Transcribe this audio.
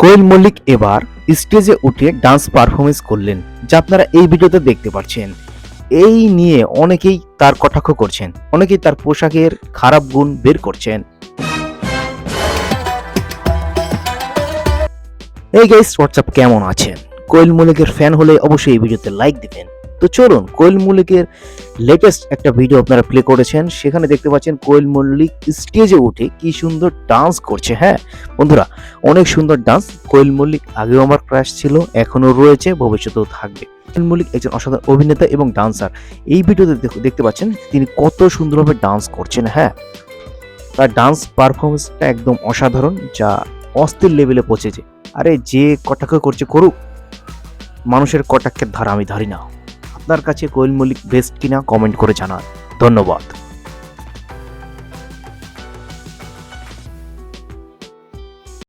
কোয়েল মল্লিক এবার স্টেজে উঠে ডান্স পারফরমেন্স করলেন, যা আপনারা এই ভিডিওতে দেখতে পাচ্ছেন। এই নিয়ে অনেকেই তার কটাক্ষ করছেন, অনেকেই তার পোশাকের খারাপ গুণ বের করছেন। এই গাইস, হোয়াটসঅ্যাপ, কেমন আছেন? কোয়েল মল্লিকের ফ্যান হলে অবশ্যই এই ভিডিওতে লাইক দিবেন। তো চলুন, কোয়েল মল্লিকের লেটেস্ট একটা ভিডিও আপনারা প্লে করেছেন, সেখানে দেখতে পাচ্ছেন কোয়েল মল্লিক স্টেজে উঠে কি সুন্দর ডান্স করছে। হ্যাঁ বন্ধুরা, অনেক সুন্দর ডান্স। কোয়েল মল্লিক আগেও আমার ক্রাশ ছিল, এখনো রয়েছে, ভবিষ্যতেও থাকবে। কোয়েল মল্লিক একজন অসাধারণ অভিনেতা এবং ডান্সার। এই ভিডিওতে দেখতে পাচ্ছেন তিনি কত সুন্দরভাবে ডান্স করছেন। হ্যাঁ, তার ডান্স পারফরমেন্সটা একদম অসাধারণ, যা অস্থির লেভেলে পৌঁছেছে। আরে যে কটাক্ষ করছে করুক, মানুষের কটাক্ষের ধারা আমি ধারি না। আপনার কাছে কোয়েল মল্লিক বেস্ট কিনা কমেন্ট করে জানান। ধন্যবাদ।